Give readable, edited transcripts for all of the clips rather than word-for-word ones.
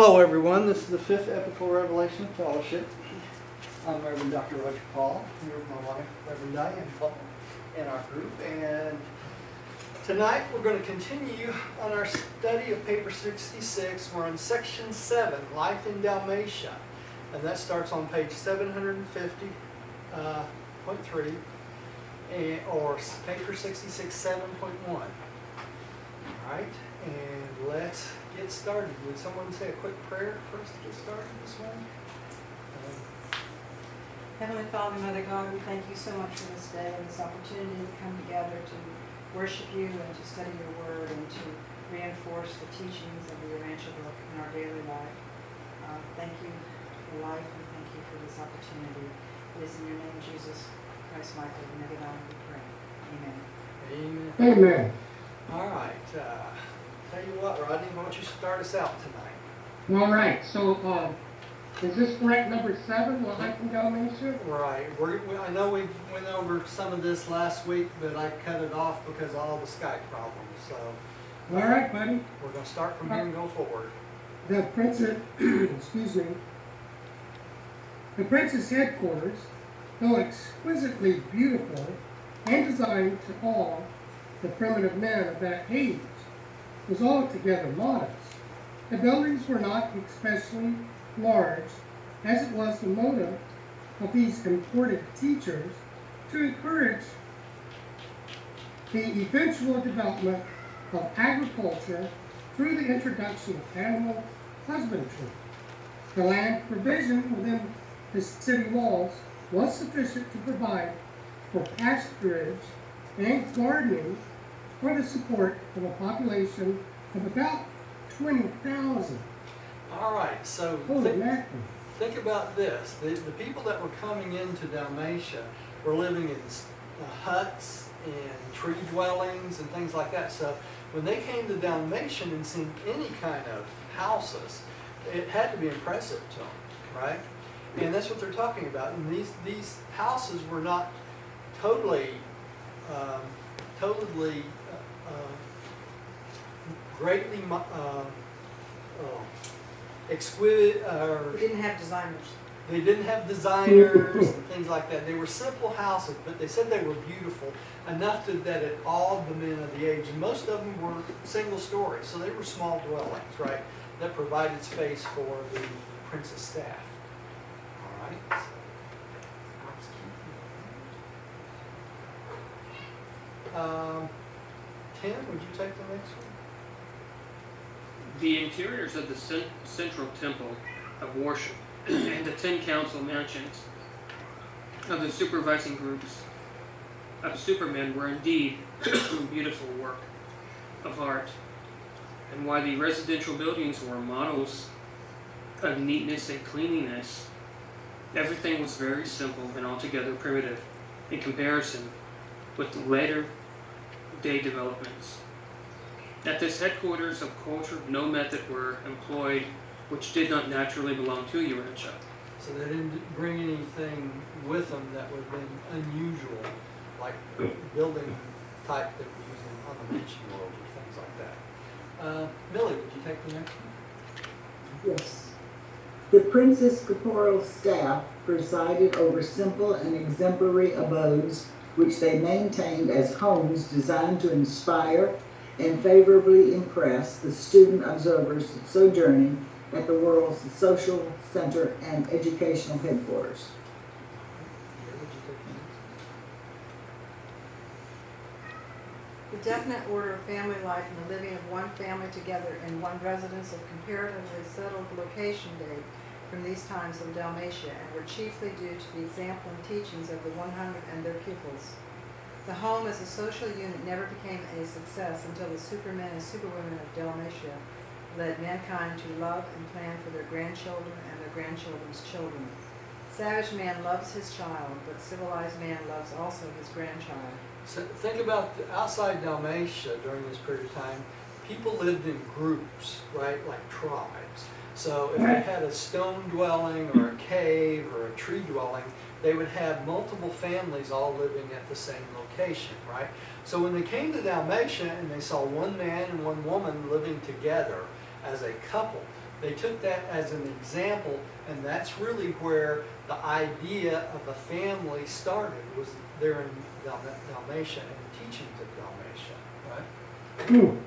Hello everyone, this is the 5th Epical Revelation Fellowship. I'm Reverend Dr. Roger Paul, here with my wife, Reverend Diane Paul, in our group. And tonight we're going to continue on our study of paper 66. We're on section 7, Life in Dalmatia. And that starts on page 750.3, or paper 66, 7.1. Alright, and let's get started. Would someone say a quick prayer first to get started this morning? Heavenly Father, Mother God, we thank you so much for this day and this opportunity to come together to worship you and to study your word and to reinforce the teachings of the Urantia book in our daily life. Thank you for life and thank you for this opportunity. It is in your name, Jesus Christ, my Lord, and God, we pray. Amen. Amen. Amen. All right. Tell you what, Rodney, why don't you start us out tonight? All right. So, is this correct? Number 7, Life in Dalmatia? Right. I know we went over some of this last week, but I cut it off because of all the Skype problems. So, All right, buddy. we're going to start from here and go forward. The princess, excuse me. The prince's headquarters, though exquisitely beautiful and designed to awe the primitive men of that age, was altogether modest. The buildings were not especially large, as it was the motive of these imported teachers to encourage the eventual development of agriculture through the introduction of animal husbandry. The land provision within the city walls was sufficient to provide for pasturage and gardening for the support of a population of about 20,000. All right. So, Holy mackerel. think about this. The people that were coming into Dalmatia were living in huts and tree dwellings and things like that. So when they came to Dalmatia and seen any kind of houses, it had to be impressive to them, right? And that's what they're talking about. And these houses were not totally greatly exquisite. We didn't have designers. They didn't have designers and things like that. They were simple houses, but they said they were beautiful enough that it awed the men of the age. And most of them were single story, so they were small dwellings, right, that provided space for the prince's staff. All right. Tim, would you take the next one? The interiors of the central temple of worship and the 10 council mansions of the supervising groups of supermen were indeed beautiful work of art, and while the residential buildings were models of neatness and cleanliness, everything was very simple and altogether primitive in comparison with the later day developments. At this headquarters of culture, no method were employed which did not naturally belong to Urantia. So they didn't bring anything with them that would have been unusual, like building type that we use on the mansion world or things like that. Millie, would you take the next one? Yes. The prince's corporal staff presided over simple and exemplary abodes which they maintained as homes designed to inspire and favorably impress the student observers sojourning at the world's social center and educational headquarters. The definite order of family life and the living of one family together in one residence of comparatively settled location date from these times of Dalmatia, and were chiefly due to the example and teachings of the 100 and their pupils. The home as a social unit never became a success until the supermen and superwomen of Dalmatia led mankind to love and plan for their grandchildren and their grandchildren's children. Savage man loves his child, but civilized man loves also his grandchild. So think about outside Dalmatia during this period of time, people lived in groups, right, like tribes. So if they had a stone dwelling or a cave or a tree dwelling, they would have multiple families all living at the same location, right? So when they came to Dalmatia and they saw one man and one woman living together as a couple, They took that as an example, and that's really where the idea of a family started, was there in Dalmatia and the teachings of Dalmatia, right? Hmm.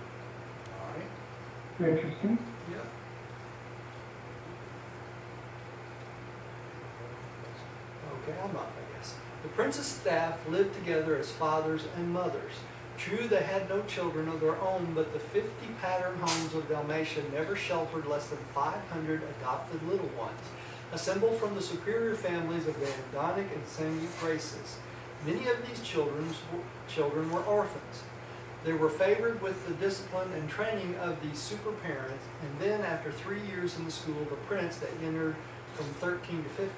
All right. Interesting. Yeah. Okay, I'm up, I guess. The prince's staff lived together as fathers and mothers. True, they had no children of their own, but the 50 pattern homes of Dalmatia never sheltered less than 500 adopted little ones, assembled from the superior families of the Andonic and Samic races. Many of these children were orphans. They were favored with the discipline and training of these super parents, and then after 3 years in the school, the prince, they entered from 13 to 15.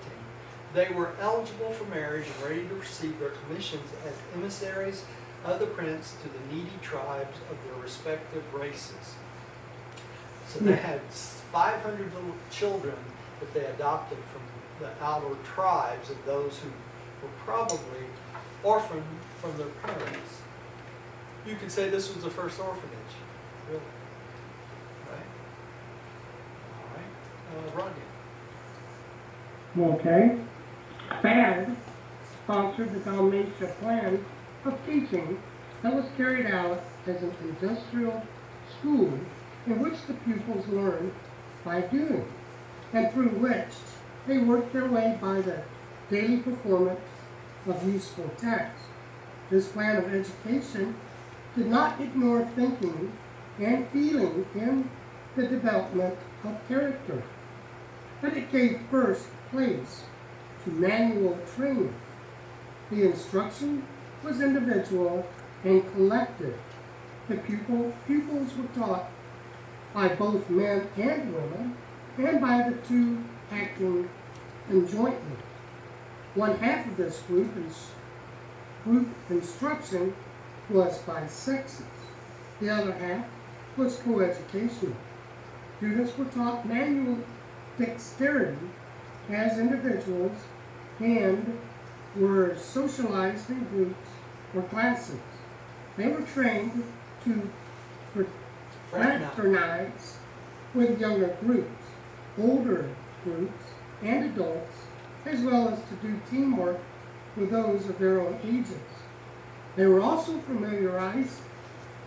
They were eligible for marriage and ready to receive their commissions as emissaries of the prince to the needy tribes of their respective races. So they had 500 little children that they adopted from the outer tribes of those who were probably orphaned from their parents. You could say this was the first orphanage, really. Right? All right. Rodney. Okay. FAD sponsored the Dalmatia plan of teaching that was carried out as an industrial school in which the pupils learned by doing, and through which they worked their way by the daily performance of useful tasks. This plan of education did not ignore thinking and feeling in the development of character, but it gave first place to manual training. The instruction was individual and collective. The pupils were taught by both men and women, and by the two acting conjointly. One half of this group instruction was by sexes. The other half was coeducational. Students were taught manual dexterity as individuals and were socialized in groups or classes. They were trained to fraternize with younger groups, older groups, and adults, as well as to do teamwork with those of their own ages. They were also familiarized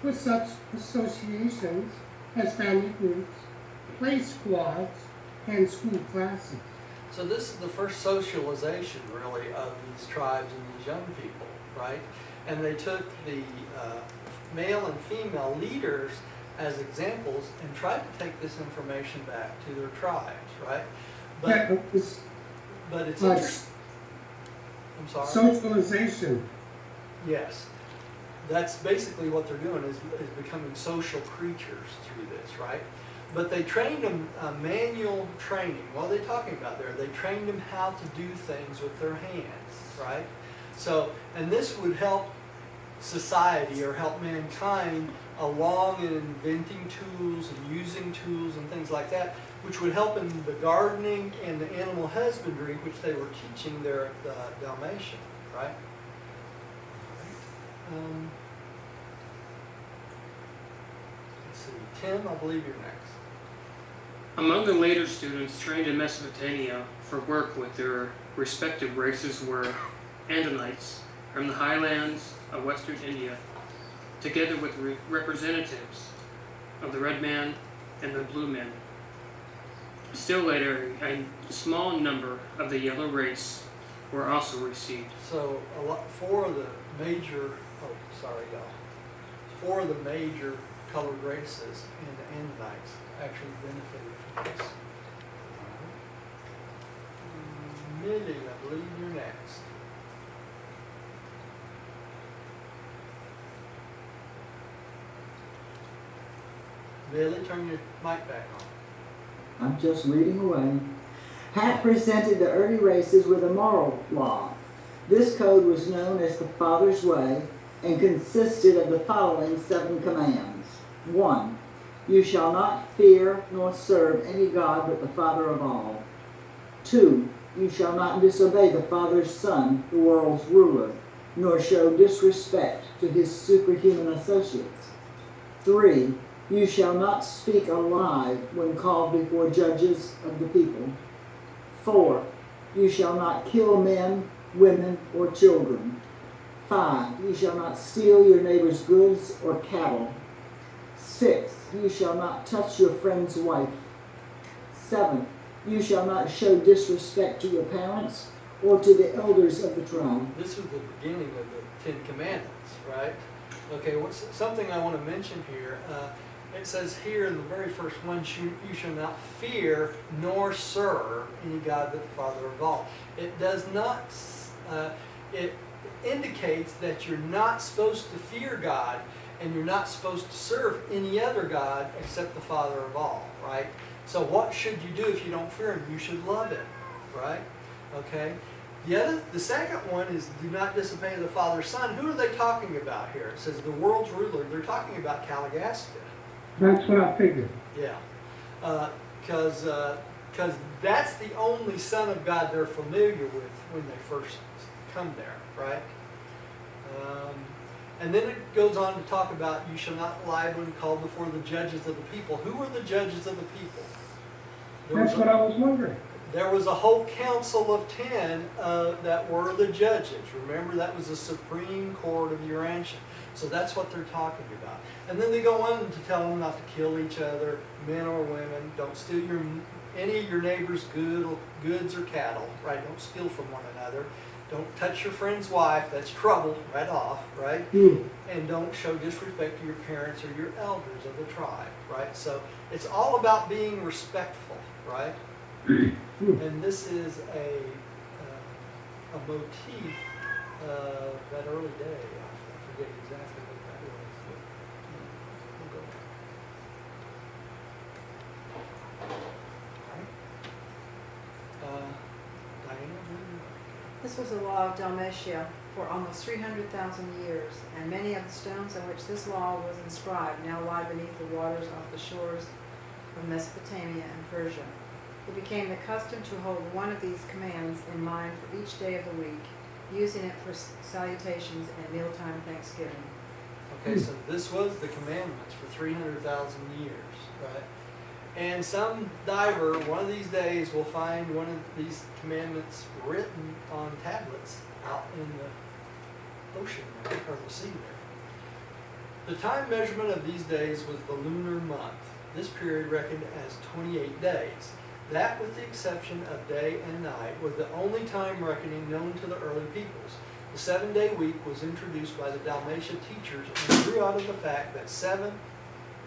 with such associations as family groups, play squads, and school classes. So this is the first socialization, really, of these tribes and these young people, right? And they took the male and female leaders as examples and tried to take this information back to their tribes, right? But it's interesting. I'm sorry? Socialization. Yes. That's basically what they're doing, is becoming social creatures through this, right? But they trained them manual training. What are they talking about there? They trained them how to do things with their hands, right? So, and this would help society or help mankind along in inventing tools and using tools and things like that, which would help in the gardening and the animal husbandry, which they were teaching there at the Dalmatian, right? Let's see, Tim, I believe you're next. Among the later students trained in Mesopotamia for work with their respective races were Andonites from the highlands of western India, together with representatives of the red man and the blue man. Still later, a small number of the yellow race were also received. So four of the major colored races and the Andonites actually benefited from this. Millie, I believe you're next. Millie, turn your mic back on. I'm just reading away. Hat presented the early races with a moral law. This code was known as the Father's Way and consisted of the following 7 commands. 1. You shall not fear nor serve any god but the Father of all. 2. You shall not disobey the Father's Son, the world's ruler, nor show disrespect to his superhuman associates. 3. You shall not speak a lie when called before judges of the people. 4. You shall not kill men, women, or children. 5. You shall not steal your neighbor's goods or cattle. 6. You shall not touch your friend's wife. 7. You shall not show disrespect to your parents or to the elders of the tribe. This was the beginning of the Ten Commandments, right? Okay, what's something I want to mention here? It says here in the very first one, you shall not fear nor serve any god but the Father of all. It does not, it indicates that you're not supposed to fear God and you're not supposed to serve any other god except the Father of all, right? So what should you do if you don't fear him? You should love him, right? Okay. The second one is do not disobey the Father's Son. Who are they talking about here? It says the world's ruler. They're talking about Caligastia. That's what I figured. Yeah. Because that's the only Son of God they're familiar with when they first come there, right? And then it goes on to talk about you shall not lie when called before the judges of the people. Who were the judges of the people? That's what I was wondering. There was a whole council of 10 that were the judges. Remember, that was the Supreme Court of Urantia. So that's what they're talking about. And then they go on to tell them not to kill each other, men or women. Don't steal any of your neighbor's goods or cattle, right? Don't steal from one another. Don't touch your friend's wife. That's trouble right off, right? And don't show disrespect to your parents or your elders of the tribe, right? So it's all about being respectful, right? And this is a motif of that early day. I forget exactly what that was, but we'll go. All right. Diana? This was the law of Dalmatia for almost 300,000 years, and many of the stones on which this law was inscribed now lie beneath the waters off the shores of Mesopotamia and Persia. It became the custom to hold one of these commands in mind for each day of the week, using it for salutations and mealtime thanksgiving. Okay, so this was the commandments for 300,000 years, right? And some diver, one of these days, will find one of these commandments written on tablets out in the ocean there, or the sea there. The time measurement of these days was the lunar month. This period reckoned as 28 days. That, with the exception of day and night, was the only time reckoning known to the early peoples. The 7-day week was introduced by the Dalmatia teachers and grew out of the fact that 7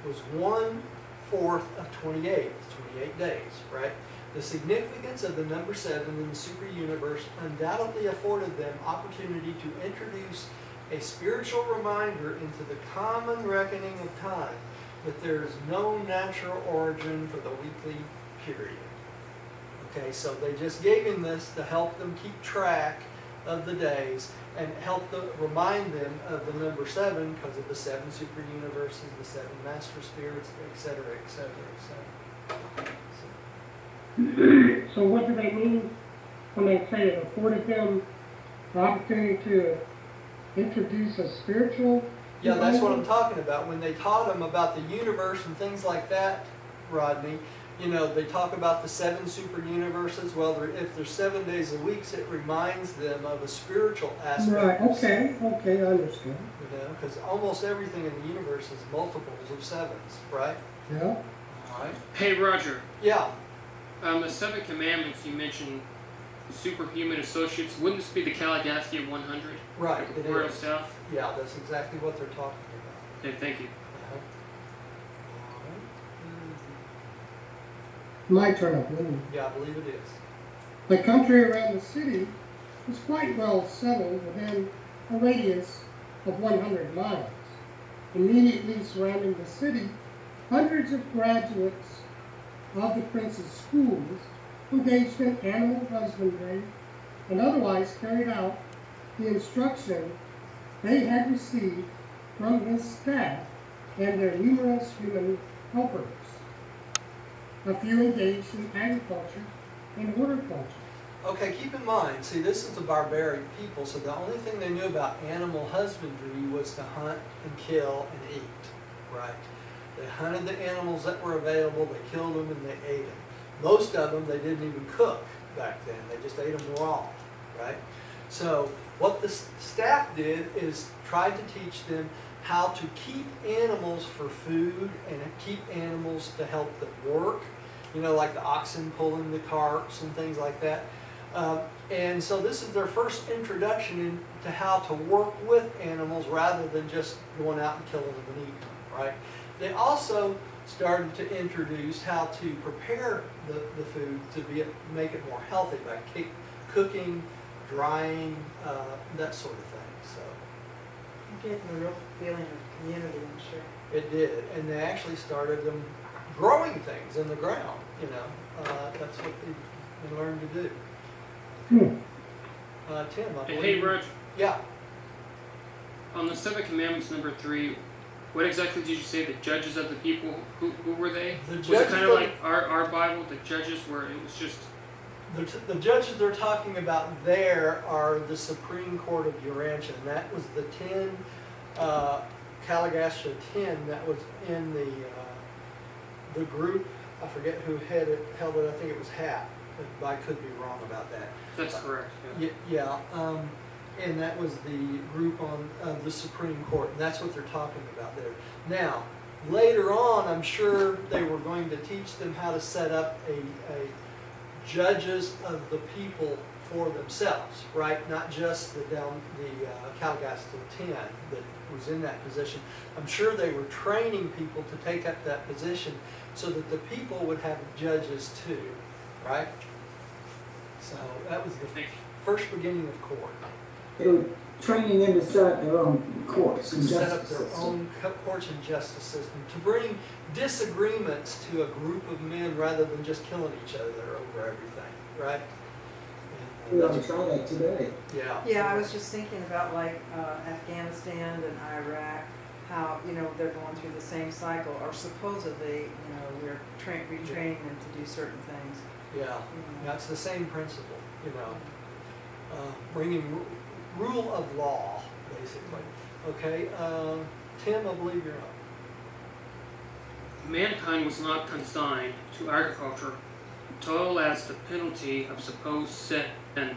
was 1/4 of 28, 28 days, right? The significance of the number 7 in the super universe undoubtedly afforded them opportunity to introduce a spiritual reminder into the common reckoning of time, that there is no natural origin for the weekly period. Okay, so they just gave him this to help them keep track of the days and help remind them of the number 7 because of the 7 super universes, the 7 master spirits, etc., etc., etc. So what do they mean when they say it afforded them the opportunity to introduce a spiritual? Yeah, that's what I'm talking about. When they taught them about the universe and things like that, Rodney, you know, they talk about the 7 super universes. Well, if there's 7 days a week, it reminds them of a spiritual aspect. Right, okay, I understand. You know, because almost everything in the universe is multiples of 7s, right? Yeah. All right. Hey, Roger. Yeah. The 7 commandments you mentioned, the superhuman associates. Wouldn't this be the Caligastia 100? Right. The It Royal is. South. Yeah, that's exactly what they're talking about. Okay, thank you. Uh-huh. My turn, I believe. Yeah, I believe it is. The country around the city was quite well settled within a radius of 100 miles. Immediately surrounding the city, hundreds of graduates of the prince's schools engaged in animal husbandry and otherwise carried out the instruction they had received from his staff and their numerous human helpers. A few engaged in agriculture and horticulture. Okay, keep in mind, see, this is a barbaric people, so the only thing they knew about animal husbandry was to hunt and kill and eat, right? They hunted the animals that were available, they killed them, and they ate them. Most of them they didn't even cook back then. They just ate them raw, right? So what the staff did is tried to teach them how to keep animals for food and keep animals to help them work. You know, like the oxen pulling the carts and things like that. And so this is their first introduction into how to work with animals rather than just going out and killing them and eating them, right? They also started to introduce how to prepare the food to make it more healthy by cooking, drying, that sort of thing. So It gave them a real feeling of community, I'm sure. it did, and they actually started them growing things in the ground. You know, that's what they learned to do. Tim, I believe. Hey, Roger, Yeah. on the Seven Commandments number 3, what exactly did you say? The judges of the people? Who were they? The Was it judges kind of of- like our Bible, the judges, where it was just The judges they're talking about there are the Supreme Court of Urantia, and that was the 10, Caligastia 10 that was in the group. I forget who held it. I think it was Hat, but I could be wrong about that. that's correct. Yeah. Yeah, and that was the group on the Supreme Court, and that's what they're talking about there. Now, later on, I'm sure they were going to teach them how to set up a judges of the people for themselves, right? Not just the Caligastia 10 that was in that position. I'm sure they were training people to take up that position so that the people would have judges too, right? So that was the first beginning of court. They were training them to set up their own courts and Set up justice their system. own courts and justice system to bring disagreements to a group of men rather than just killing each other over everything, right? We And ought to try that today. yeah. Yeah, I was just thinking about like Afghanistan and Iraq, how, you know, they're going through the same cycle, or supposedly, you know, we're retraining them to do certain things. Yeah, You know. that's the same principle, you know, bringing rule of law, basically. Okay, Tim, I believe you're up. Mankind was not consigned to agriculture. Toil as the penalty of supposed sin. And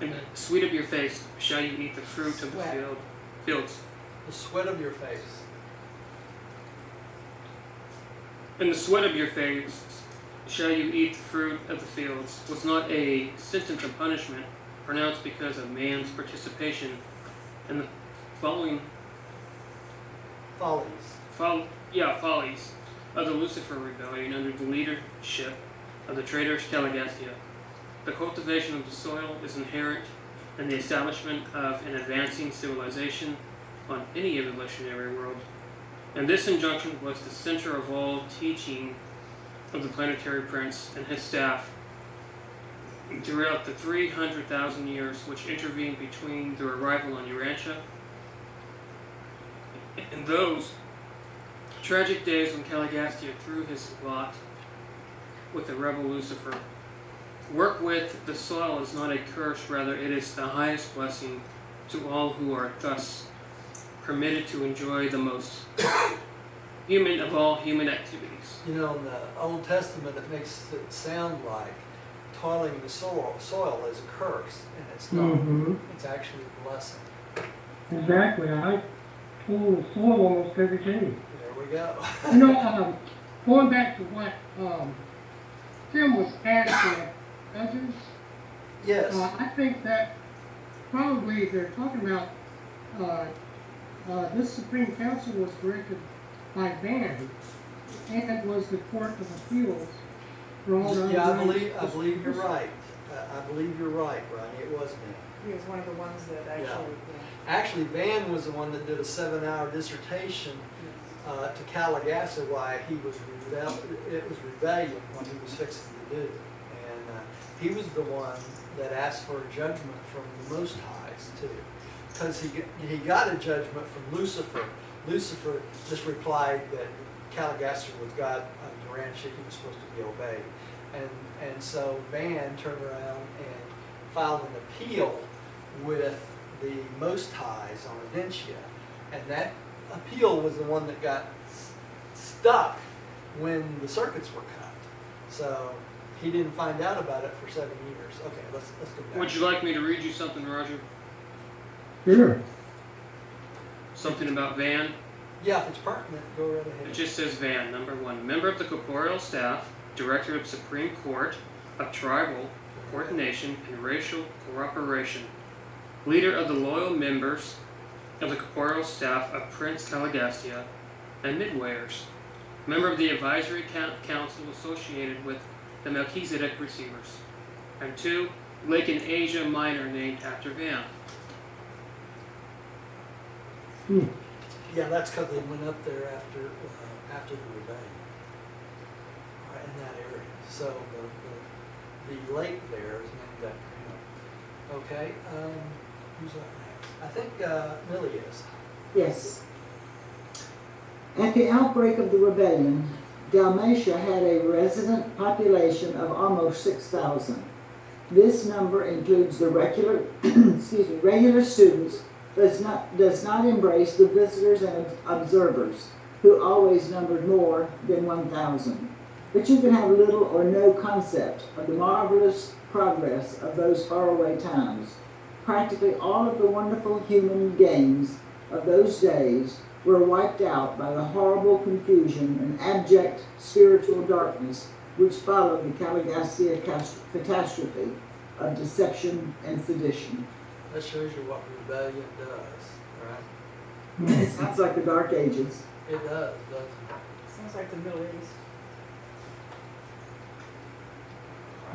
in the sweat of your face shall you eat the fruit of the Sweat. fields. The sweat of your face. In the sweat of your face shall you eat the fruit of the fields was not a sentence of punishment pronounced because of man's participation in the following Follies. follies of the Lucifer rebellion under the leadership of the traitorous Caligastia. The cultivation of the soil is inherent in the establishment of an advancing civilization on any evolutionary world, and this injunction was the center of all teaching of the Planetary Prince and his staff throughout the 300,000 years which intervened between their arrival on Urantia and those tragic days when Caligastia threw his lot with the rebel Lucifer. Work with the soil is not a curse, rather it is the highest blessing to all who are thus permitted to enjoy the most human of all human activities. You know, in the Old Testament, it makes it sound like toiling the soil is a curse, and it's not. Mm-hmm. It's actually a blessing. Exactly. I pull the soil almost every day. There we go. You know, going back to what Tim was asking judges, Yes. I think that probably they're talking about this Supreme Council was directed by Van and was the Court of Appeals for all the Yeah, I other believe you're right. I believe you're right, Ronnie. It was me. He was one of the ones that actually, Actually, Van was the one that did a 7-hour dissertation to Caligastia why he was it was rebellion what he was fixing to do, and he was the one that asked for a judgment from the Most Highs too, because he got a judgment from Lucifer. Lucifer just replied that Caligastia was God of Urantia, he was supposed to be obeyed, and so Van turned around and filed an appeal with the Most Highs on Urantia, and that appeal was the one that got stuck when the circuits were cut. So he didn't find out about it for 7 years. Okay, let's go back. Would you like me to read you something, Roger? Sure. Something about Van? Yeah, if it's pertinent, go right It ahead. just says Van, number 1. Member of the corporeal staff, Director of Supreme Court of Tribal Coordination and Racial Cooperation, Leader of the loyal members of the corporeal staff of Prince Caligastia and Midwayers, Member of the Advisory Council associated with the Melchizedek Receivers, and 2, Lake in Asia Minor named after Van. Yeah, that's because they went up there after the rebellion, right in that area. So the lake there is named after him. Okay, who's up next? I think Millie is. Yes. At the outbreak of the rebellion, Dalmatia had a resident population of almost 6,000. This number includes the regular students, does not embrace the visitors and observers, who always numbered more than 1,000. But you can have little or no concept of the marvelous progress of those faraway times. Practically all of the wonderful human games of those days were wiped out by the horrible confusion and abject spiritual darkness which followed the Caligastia catastrophe of deception and sedition. That shows you what rebellion does, right? It sounds like the Dark Ages. It does, doesn't it? Sounds like the Middle East.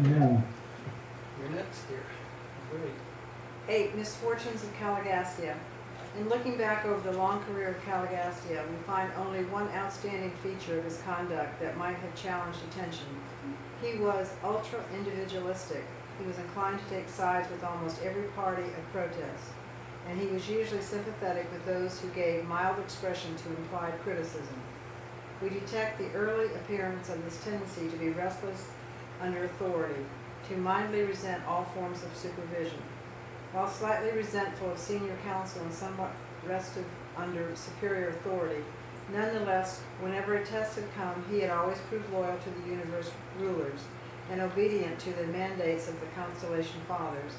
Yeah. You're next here. Great. 8. Misfortunes of Caligastia. In looking back over the long career of Caligastia, we find only one outstanding feature of his conduct that might have challenged attention. He was ultra-individualistic. He was inclined to take sides with almost every party of protest, and he was usually sympathetic with those who gave mild expression to implied criticism. We detect the early appearance of this tendency to be restless under authority, to mindly resent all forms of supervision. While slightly resentful of senior counsel and somewhat restive under superior authority, nonetheless, whenever a test had come, he had always proved loyal to the universe rulers and obedient to the mandates of the Constellation Fathers.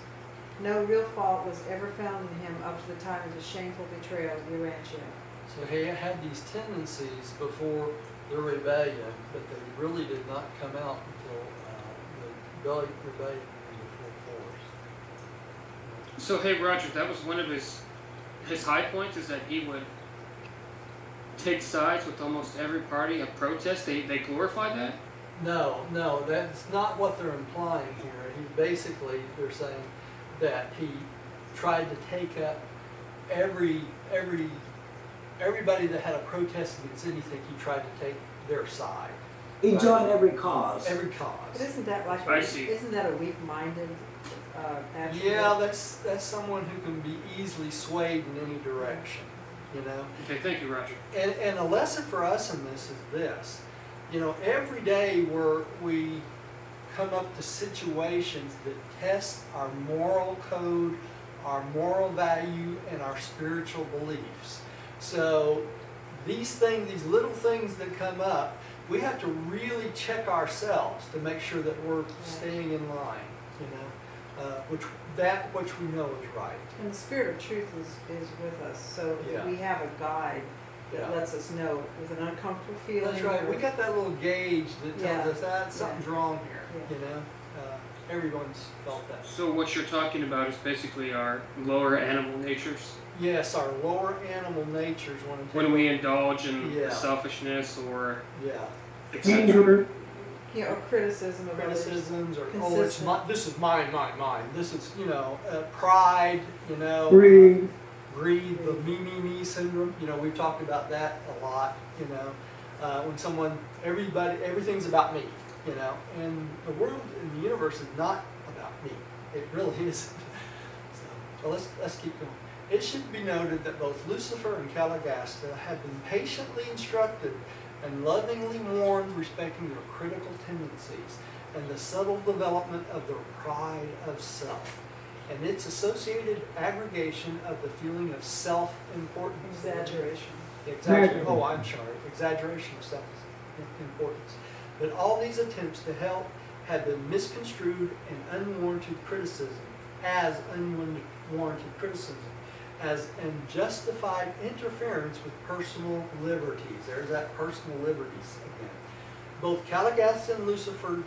No real fault was ever found in him up to the time of his shameful betrayal of Urantia. So he had these tendencies before the rebellion, but they really did not come out until the rebellion was in full force. So hey Roger, that was one of his high points, is that he would take sides with almost every party of protest. They glorify that? No, that's not what they're implying here. They're saying that he tried to take up everybody that had a protest against anything. He tried to take their side. He Right. joined every cause. Every But cause. isn't that like I see. isn't that a weak-minded attribute? Yeah, that's someone who can be easily swayed in any direction. You know. Okay, thank you, Roger. And a lesson for us in this is this. You know, every day we come up to situations that test our moral code, our moral value, and our spiritual beliefs. So these little things that come up, we have to really check ourselves to make sure that we're staying in line, you know, which we know is right. And the spirit of truth is with us, so Yeah. we have a guide that Yeah. lets us know with an uncomfortable feeling. That's right. or- We got that little gauge that tells Yeah. us that something's wrong here. Yeah. You know, everyone's felt that. So what you're talking about is basically our lower animal natures. Yes, our lower animal natures want to. When we indulge in Yeah. selfishness or Yeah, etc. Anger. Yeah, or criticism of others. criticisms or Consistent. this is mine. This is pride. Greed. Greed, the me syndrome. You know, we've talked about that a lot. You know, when everything's about me. You know, and the world and the universe is not about me. It really isn't. So let's keep going. It should be noted that both Lucifer and Caligastia have been patiently instructed and lovingly warned respecting their critical tendencies and the subtle development of their pride of self and its associated aggregation of the feeling of self-importance. Exaggeration. Exaggeration. Oh, I'm sorry. Exaggeration of self-importance. But all these attempts to help have been misconstrued and unwarranted criticism, as unjustified interference with personal liberties. There's that personal liberties again. Both Caligastia and Lucifer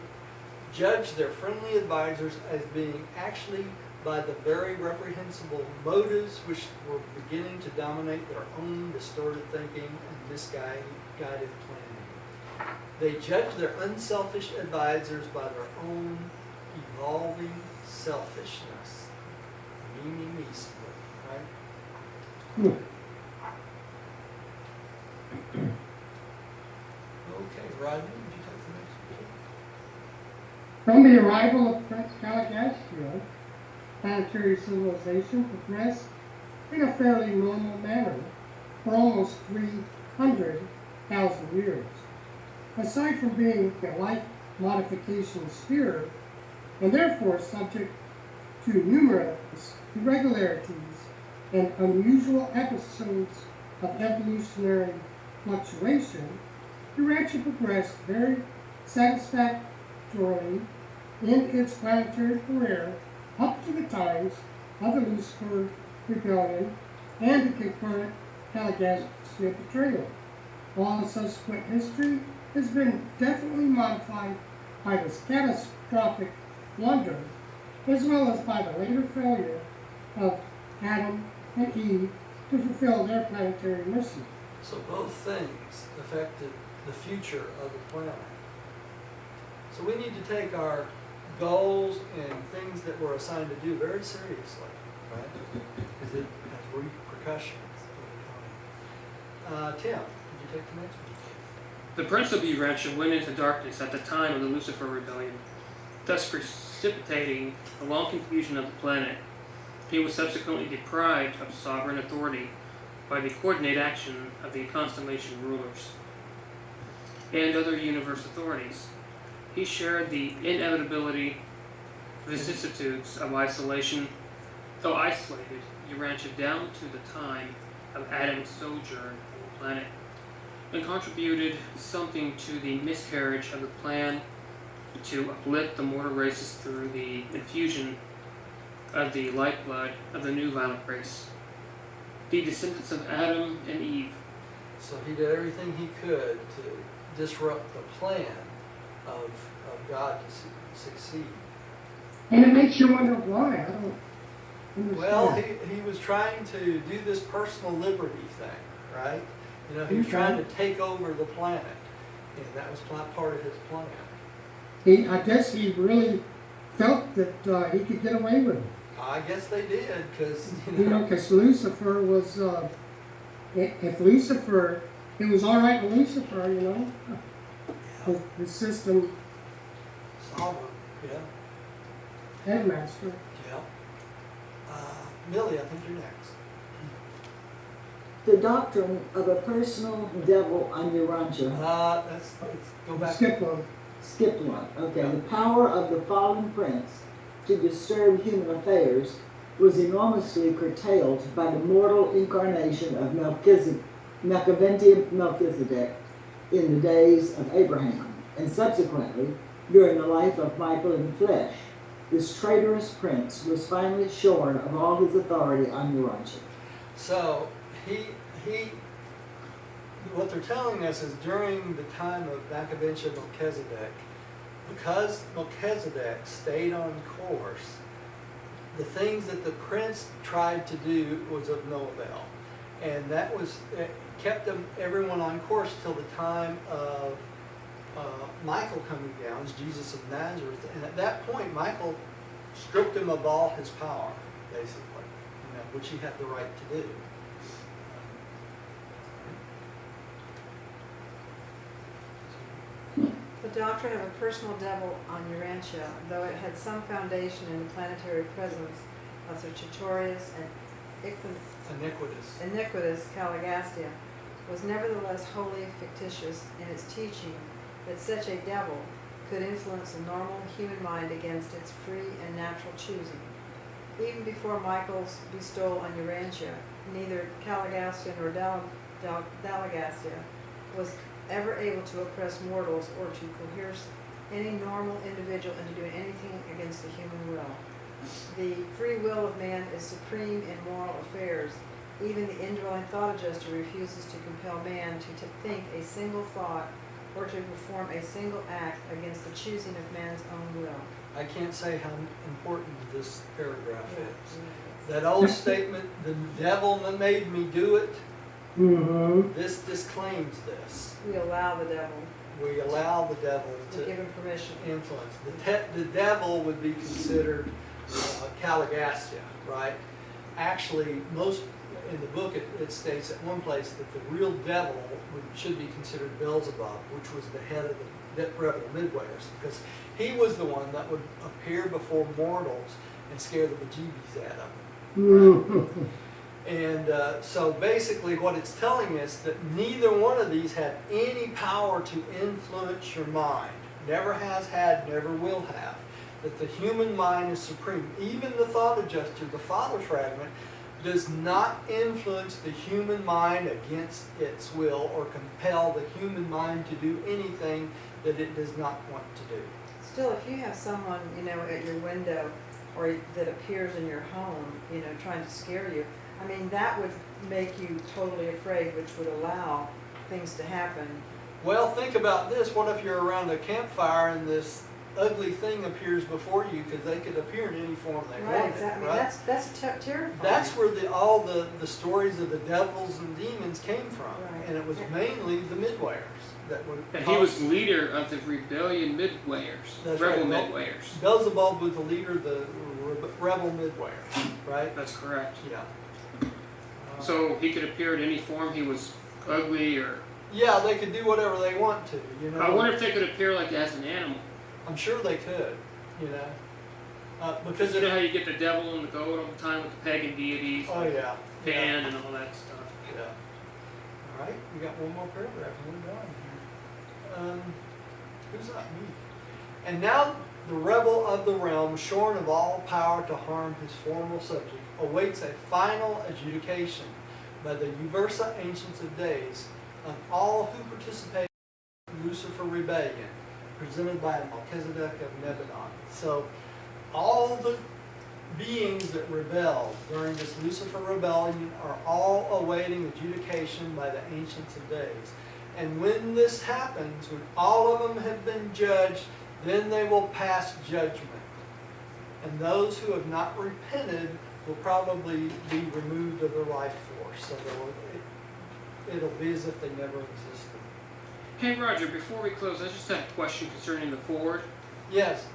judged their friendly advisors as being actually by the very reprehensible motives which were beginning to dominate their own distorted thinking and misguided planning. They judged their unselfish advisors by their own evolving selfishness. Me split, right? Okay, Rodney, would you take the next one? From the arrival of Prince Caligastia, planetary civilization progressed in a fairly normal manner for almost 300,000 years. Aside from being a life modification sphere, and therefore subject to numerous irregularities and unusual episodes of evolutionary fluctuation, Urantia progressed very satisfactorily in its planetary career up to the times of the Lucifer Rebellion and the concurrent Caligastia betrayal. All the subsequent history has been definitely modified by this catastrophic blunder, as well as by the later failure of Adam and Eve to fulfill their planetary mission. So both things affected the future of the planet. So we need to take our goals and things that we're assigned to do very seriously, right? Because it has repercussions. Tim, would you take the next one? The Prince of Urantia went into darkness at the time of the Lucifer Rebellion, thus precipitating a long confusion of the planet. He was subsequently deprived of sovereign authority by the coordinated action of the constellation rulers and other universe authorities. He shared the inevitability vicissitudes of isolation, though isolated Urantia down to the time of Adam's sojourn on the planet, and contributed something to the miscarriage of the plan to uplift the mortal races through the infusion of the lifeblood of the new violent race, the descendants of Adam and Eve. So he did everything he could to disrupt the plan of God to succeed. And it makes you wonder why. I don't understand. Well, he was trying to do this personal liberty thing, right? You know, he was trying to take over the planet, and that was not part of his plan. I guess he really felt that he could get away with it. I guess they did, because, Because Lucifer was, if Lucifer, it was all right with Lucifer, the system sovereign, yeah. headmaster. Yeah. Millie, I think you're next. The doctrine of a personal devil on Urantia. Let's go back. Skip one. Skipped one. Okay. The power of the fallen prince to disturb human affairs was enormously curtailed by the mortal incarnation of Melchizedek in the days of Abraham, and subsequently during the life of Michael in the flesh. This traitorous prince was finally shorn of all his authority on Urantia. So what they're telling us is during the time of Maccabentia Melchizedek, because Melchizedek stayed on course, the things that the prince tried to do was of no avail. And that was, it kept everyone on course till the time of Michael coming down as Jesus of Nazareth. And at that point, Michael stripped him of all his power, basically, which he had the right to do. The doctrine of a personal devil on Urantia, though it had some foundation in the planetary presence of Sertorius and iniquitous Caligastia, was nevertheless wholly fictitious in its teaching that such a devil could influence a normal human mind against its free and natural choosing. Even before Michael's bestowal on Urantia, neither Caligastia nor Delegatia, was ever able to oppress mortals or to coerce any normal individual into doing anything against the human will. The free will of man is supreme in moral affairs. Even the indwelling thought adjuster refuses to compel man to think a single thought or to perform a single act against the choosing of man's own will. I can't say how important this paragraph is. That old statement, the devil made me do it, this disclaims this. We allow the devil. We allow the devil We give him permission. influence. The devil would be considered Caligastia, right? Actually, most in the book it states at one place that the real devil should be considered Beelzebub, which was the head of the rebel midwayers, because he was the one that would appear before mortals and scare the bejeebies out of them. Right? And so basically what it's telling us that neither one of these had any power to influence your mind. Never has had, never will have. That the human mind is supreme. Even the thought adjuster, the father fragment, does not influence the human mind against its will or compel the human mind to do anything that it does not want to do. Still, if you have someone, at your window or that appears in your home, trying to scare you, I mean, that would make you totally afraid, which would allow things to happen. Well, think about this. What if you're around a campfire and this ugly thing appears before you, because they could appear in any form they wanted. Exactly. Right? That's terrifying. That's where all the stories of the devils and demons came from. Right. And it was mainly the midwayers that would. And he was leader of the rebellion midwayers, That's rebel right. midwayers. Beelzebub was the leader of the rebel midwayers, right? That's correct. Yeah. So he could appear in any form. He was ugly or. Yeah, they could do whatever they want to, I wonder if they could appear like as an animal. I'm sure they could, because You know how you get the devil and the goat all the time with the pagan deities, oh yeah, Pan and all that stuff. yeah. All right, we got one more paragraph and we're done here. Who's that? Me. And now the rebel of the realm, shorn of all power to harm his former subject, awaits a final adjudication by the Uversa Ancients of Days of all who participate in the Lucifer rebellion, presented by Melchizedek of Nebadon. So all the beings that rebelled during this Lucifer rebellion are all awaiting adjudication by the Ancients of Days. And when this happens, when all of them have been judged, then they will pass judgment. And those who have not repented will probably be removed of their life force. So it'll be as if they never existed. Hey Roger, before we close, I just have a question concerning the forward. Yes.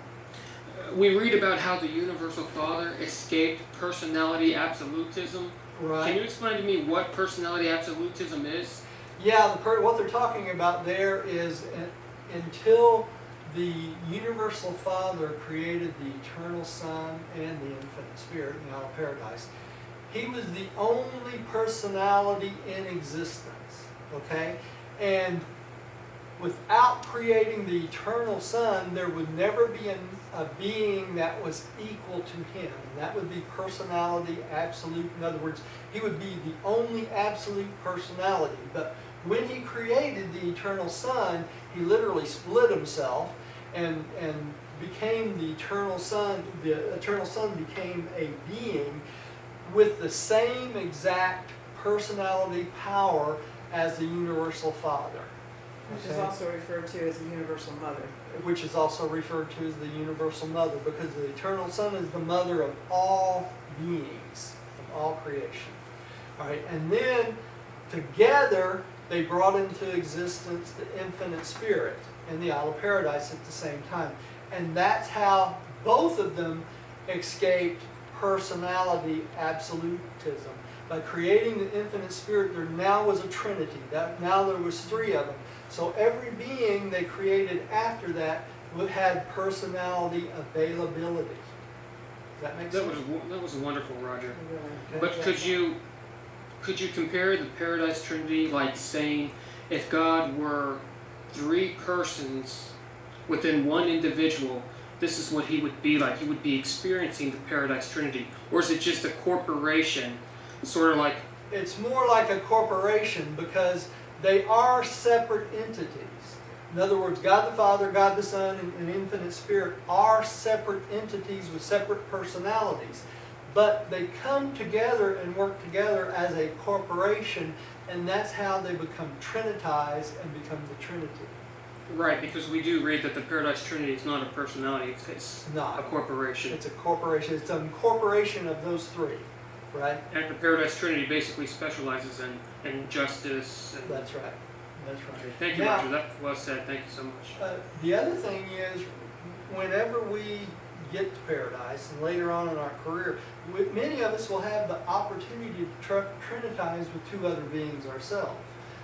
We read about how the Universal Father escaped personality absolutism. Right. Can you explain to me what personality absolutism is? Yeah, what they're talking about there is until the Universal Father created the Eternal Son and the Infinite Spirit in the Isle of Paradise, He was the only personality in existence, okay? And without creating the Eternal Son, there would never be a being that was equal to Him. And that would be personality absolute. In other words, He would be the only absolute personality. But when He created the Eternal Son, He literally split Himself and became the Eternal Son. The Eternal Son became a being with the same exact personality power as the Universal Father. Which is also referred to as the Universal Mother. Which is also referred to as the Universal Mother, because the Eternal Son is the mother of all beings, of all creation. All right, and then together they brought into existence the Infinite Spirit and the Isle of Paradise at the same time. And that's how both of them escaped personality absolutism. By creating the Infinite Spirit, there now was a Trinity. Now there was three of them. So every being they created after that had personality availability. Does that make sense? That was wonderful, Roger. Okay. But could you compare the Paradise Trinity, like saying if God were three persons within one individual, this is what He would be like? He would be experiencing the Paradise Trinity. Or is it just a corporation, sort of like it's more like a corporation because they are separate entities. In other words, God the Father, God the Son, and Infinite Spirit are separate entities with separate personalities. But they come together and work together as a corporation, and that's how they become trinitized and become the Trinity. Right, because we do read that the Paradise Trinity is not a personality, it's Not. a corporation. It's a corporation. It's a corporation of those three, right? And the Paradise Trinity basically specializes in justice. And That's right. That's right. okay, thank you, Now, Roger. That's well said. Thank you so much. The other thing is, whenever we get to paradise and later on in our career, many of us will have the opportunity to trinitize with two other beings ourselves.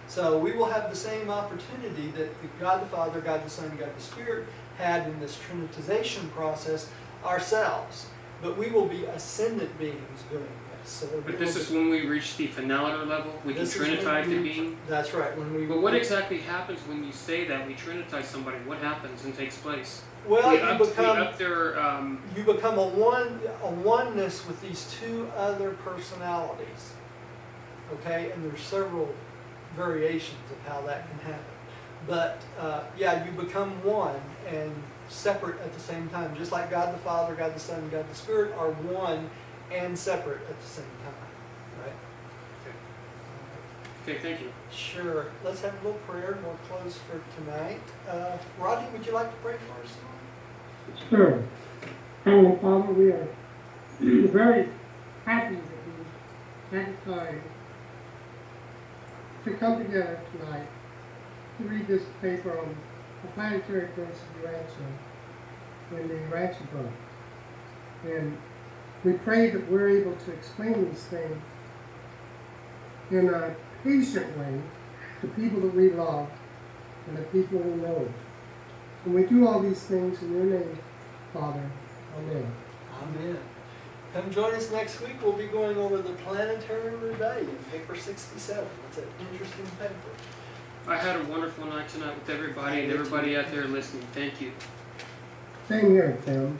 So we will have the same opportunity that God the Father, God the Son, God the Spirit had in this trinitization process ourselves. But we will be ascendant beings doing this. So But this is when we reach the finaliter level. We can trinitize the being. That's right. But what exactly happens when you say that we trinitize somebody? What happens and takes place? Well, we up their, you become a oneness with these two other personalities. Okay, and there's several variations of how that can happen. But yeah, you become one and separate at the same time, just like God the Father, God the Son, and God the Spirit are one and separate at the same time. Right? okay, thank you. Sure. Let's have a little prayer and we'll close for tonight. Rodney, would you like to pray for us? Sure. Heavenly Father, we are very happy that we had time to come together tonight to read this paper on the planetary course of Urantia in the Urantia book. And we pray that we're able to explain these things in a patient way to people that we love and the people we know. And we do all these things in your name, Father. Amen. Amen. Come join us next week. We'll be going over the Planetary Rebellion, paper 67. It's an interesting paper. I had a wonderful night tonight with everybody and everybody out there listening. Thank you. Same here, Tim.